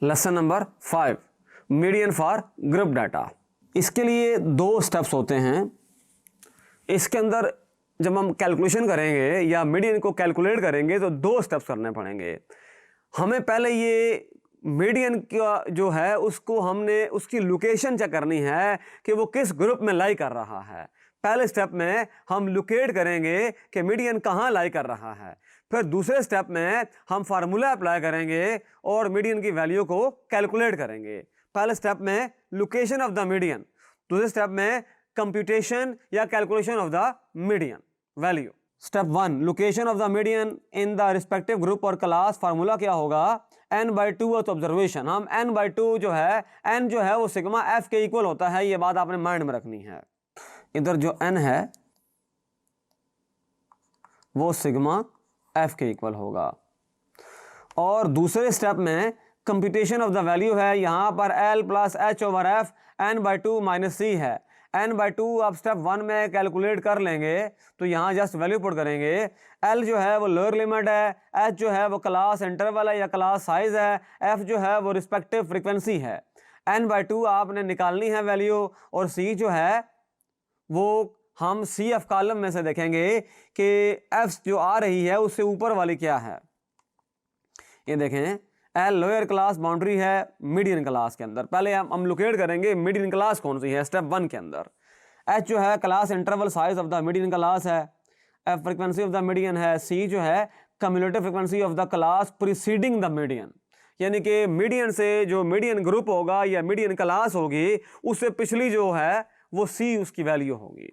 Lesson number 5 median for group data. इसके लिए 2 steps होते हैं। इसके अंदर जब हम कैलकुलेशन करेंगे या मीडियन को कैलकुलेट करेंगे तो 2 स्टेप्स करने पड़ेंगे। हमें पहले ये मीडियन का जो है उसको हमने उसकी लोकेशन चेक करनी है कि वो किस ग्रुप में लाई कर रहा है। पहले स्टेप में हम लोकेट करेंगे कि मीडियन कहाँ लाई कर रहा है। फिर दूसरे स्टेप में हम फार्मूला अप्लाई करेंगे और मीडियन की वैल्यू को कैलकुलेट करेंगे। पहले स्टेप में लोकेशन ऑफ द मीडियन, दूसरे स्टेप में कंप्यूटेशन या calculation of the median value. Step 1 location of the median in the respective group और क्लास। फार्मूला क्या होगा, n/2 ऑब्जर्वेशन। हम n/2 जो है वो सिग्मा f के इक्वल होता है, ये बात आपने माइंड में रखनी है। इधर जो n है वो सिग्मा f के इक्वल होगा। और दूसरे स्टेप में कंप्यूटेशन ऑफ द वैल्यू है, यहां पर l plus h/f n/2 minus c है। n/2 आप स्टेप 1 में कैलकुलेट कर लेंगे तो यहाँ जस्ट वैल्यू पुट करेंगे। l जो है वो लोअर लिमिट है, h जो है वो क्लास इंटरवल है या क्लास साइज है, f जो है वो रिस्पेक्टिव फ्रीक्वेंसी है। n/2 आपने निकालनी है वैल्यू, और c जो है वो हम CF कॉलम में से देखेंगे कि F जो आ रही है उससे ऊपर वाली क्या है। ये देखें L लोअर क्लास बाउंड्री है मीडियन क्लास के अंदर। पहले हम लोकेट करेंगे मीडियन क्लास कौन सी है स्टेप 1 के अंदर। H जो है class interval size of the median class है, F frequency of the median है, C जो है cumulative frequency of the class preceding the median, यानी कि मीडियन से जो मीडियन ग्रुप होगा या मीडियन क्लास होगी उससे पिछली जो है वो C उसकी वैल्यू होगी।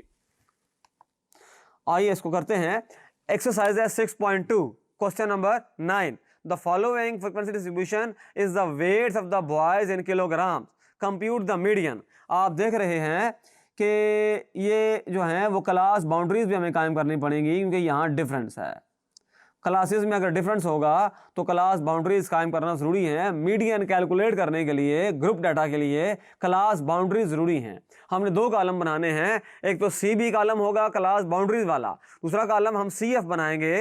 आइए इसको करते हैं। एक्सरसाइज है 6.2 question number 9। The following frequency distribution is the weights of the boys in kilogram, compute the median. आप देख रहे हैं कि ये जो है वो क्लास बाउंड्रीज भी हमें कायम करनी पड़ेंगी क्योंकि यहाँ डिफरेंस है। क्लासेस में अगर डिफरेंस होगा तो क्लास बाउंड्रीज कायम करना जरूरी है। मीडियन कैलकुलेट करने के लिए ग्रुप डाटा के लिए क्लास बाउंड्रीज जरूरी हैं। हमने 2 कॉलम बनाने हैं, एक तो CB कॉलम होगा क्लास बाउंड्रीज वाला, दूसरा कॉलम हम CF बनाएंगे।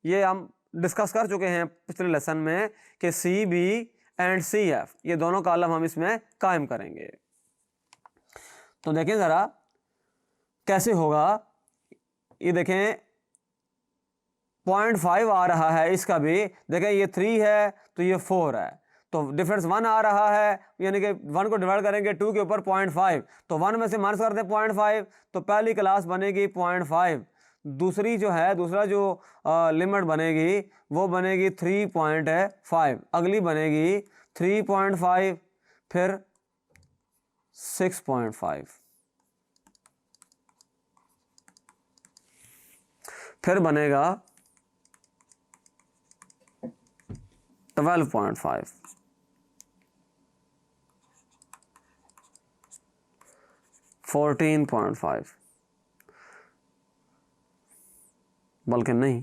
ये हम डिस्कस कर चुके हैं पिछले लेसन में कि CB एंड CF ये दोनों कॉलम हम इसमें कायम करेंगे। तो देखें जरा कैसे होगा। ये देखें 0.5 आ रहा है, इसका भी देखें ये 3 है तो ये 4 है, तो डिफरेंस 1 आ रहा है, यानी कि 1 को डिवाइड करेंगे 2 के ऊपर 0.5, तो 1 में से माइनस करते हैं 0.5, तो पहली क्लास बनेगी 0.5। दूसरी जो है दूसरा जो लिमिट बनेगी वो बनेगी 3.5, अगली बनेगी 3.5, फिर 6.5, फिर बनेगा 12.5, $14.5, बल्कि नहीं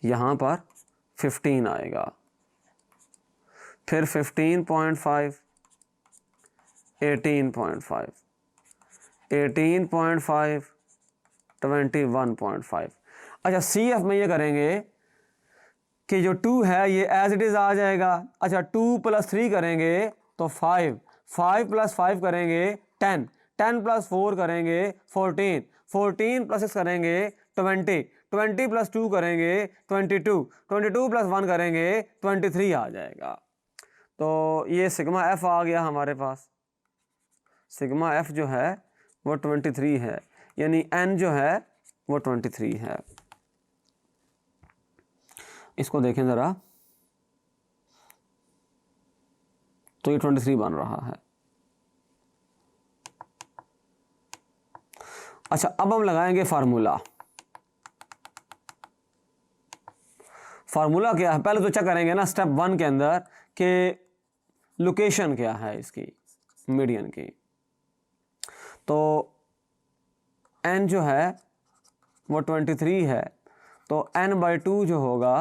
यहाँ पर 15 आएगा, फिर 15.5, 18.5, 18.5, 21.5। अच्छा CF में ये करेंगे कि जो 2 है ये एज इट इज़ आ जाएगा। अच्छा 2 + 3 करेंगे तो 5, 5 + 5 करेंगे 10, 10 + 4 करेंगे 14, 14 + 6 करेंगे 20, 20 + 2 करेंगे 22, 22 + 1 करेंगे 23 आ जाएगा। तो ये सिग्मा F आ गया हमारे पास। सिग्मा F जो है वो 23 है, यानी N जो है वो 23 है। इसको देखें ज़रा, तो ये 23 बन रहा है। अच्छा अब हम लगाएंगे फार्मूला। फार्मूला क्या है पहले तो चेक करेंगे ना स्टेप 1 के अंदर कि लोकेशन क्या है इसकी मीडियन की। तो n जो है वो 23 है, तो n/2 जो होगा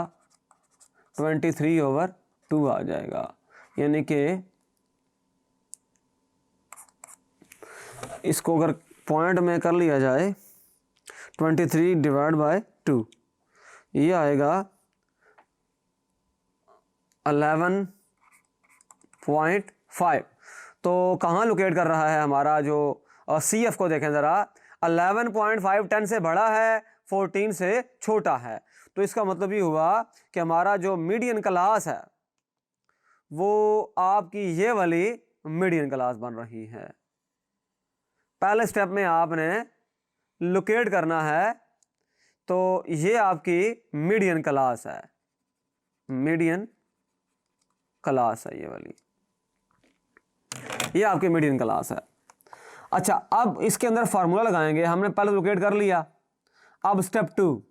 23/2 आ जाएगा, यानी कि इसको अगर पॉइंट में कर लिया जाए 23 / 2 ये आएगा 11 11.5। तो कहाँ लोकेट कर रहा है हमारा जो सी एफ को देखें ज़रा, 11.5 10 से बड़ा है, 14 से छोटा है। तो इसका मतलब ये हुआ कि हमारा जो मीडियन क्लास है वो आपकी ये वाली मीडियन क्लास बन रही है। पहले स्टेप में आपने लोकेट करना है, तो ये आपकी मीडियन क्लास है, मीडियन क्लास है ये वाली, ये आपकी मीडियन क्लास है। अच्छा, अब इसके अंदर फार्मूला लगाएंगे। हमने पहले लोकेट कर लिया, अब स्टेप 2,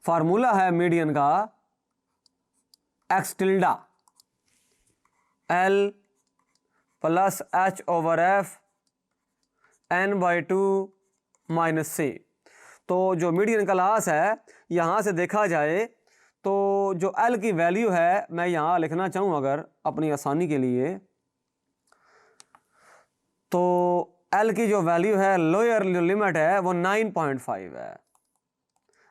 फार्मूला है मीडियन का x tilde l plus h over f n by 2 minus c. तो जो मीडियन क्लास है, यहां से देखा जाए तो जो एल की वैल्यू है, मैं यहां लिखना चाहूँ अगर अपनी आसानी के लिए, तो एल की जो वैल्यू है, लोअर जो लिमिट है वो 9.5 है।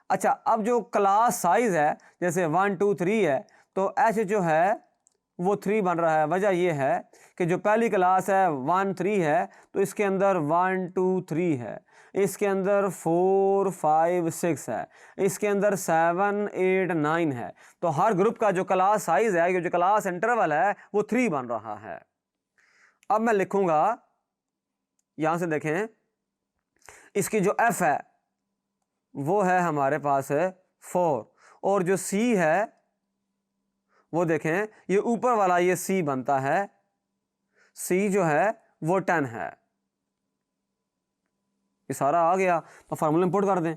अच्छा, अब जो क्लास साइज है जैसे 1 2 3 है, तो एच जो है वो 3 बन रहा है। वजह ये है कि जो पहली क्लास है 1 3 है, तो इसके अंदर 1 2 3 है, इसके अंदर 4 5 6 है, इसके अंदर 7 8 9 है। तो हर ग्रुप का जो क्लास साइज है, जो क्लास इंटरवल है, वो 3 बन रहा है। अब मैं लिखूंगा, यहां से देखें, इसकी जो एफ है वो है हमारे पास है 4, और जो सी है वो देखें, ये ऊपर वाला ये सी बनता है, सी जो है वो 10 है। ये सारा आ गया, तो फार्मूला इंपोर्ट कर दें।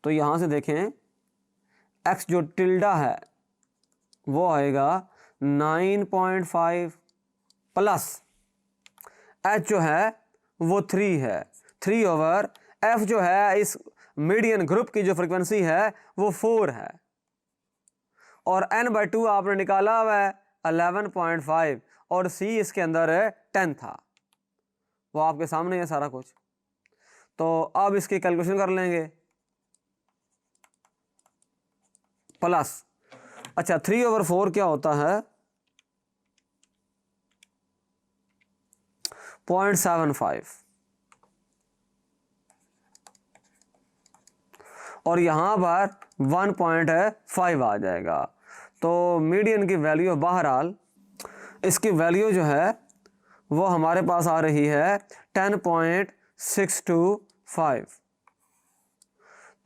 तो यहां से देखें, एक्स जो टिल्डा है वो आएगा 9.5 प्लस एच जो है वो 3 है, 3 ओवर एफ जो है इस मीडियन ग्रुप की जो फ्रीक्वेंसी है वो 4 है, और n बाई 2 आपने निकाला हुआ है 11.5, और c इसके अंदर है 10 था, वो आपके सामने है सारा कुछ। तो अब इसकी कैलकुलेशन कर लेंगे, प्लस, अच्छा 3 ओवर 4 क्या होता है, 0.75, और यहां पर 1.5 आ जाएगा। तो मीडियन की वैल्यू बहरहाल, इसकी वैल्यू जो है वो हमारे पास आ रही है 10.625।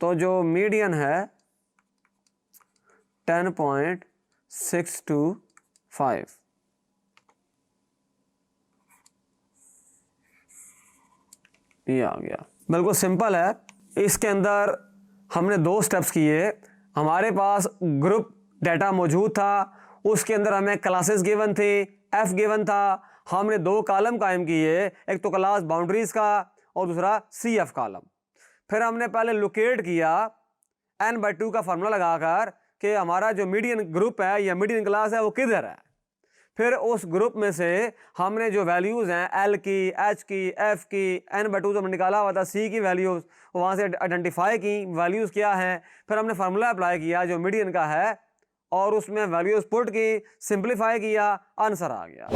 तो जो मीडियन है 10.625, ये आ गया। बिल्कुल सिंपल है। इसके अंदर हमने 2 स्टेप्स किए। हमारे पास ग्रुप डाटा मौजूद था, उसके अंदर हमें क्लासेस गिवन थी, एफ गिवन था, हमने 2 कॉलम कायम किए, एक तो क्लास बाउंड्रीज का और दूसरा सी एफ कॉलम। फिर हमने पहले लोकेट किया n बाई 2 का फार्मूला लगाकर कि हमारा जो मीडियन ग्रुप है या मीडियन क्लास है वो किधर है। फिर उस ग्रुप में से हमने जो वैल्यूज़ हैं एल की, एच की, एफ की, n बाई 2 तो हमने निकाला हुआ था, सी की वैल्यूज़ वहाँ से आइडेंटिफाई की वैल्यूज़ क्या हैं। फिर हमने फार्मूला अप्लाई किया जो मीडियन का है, और उसमें वैल्यूज़ पुट की, सिंप्लीफाई किया, आंसर आ गया।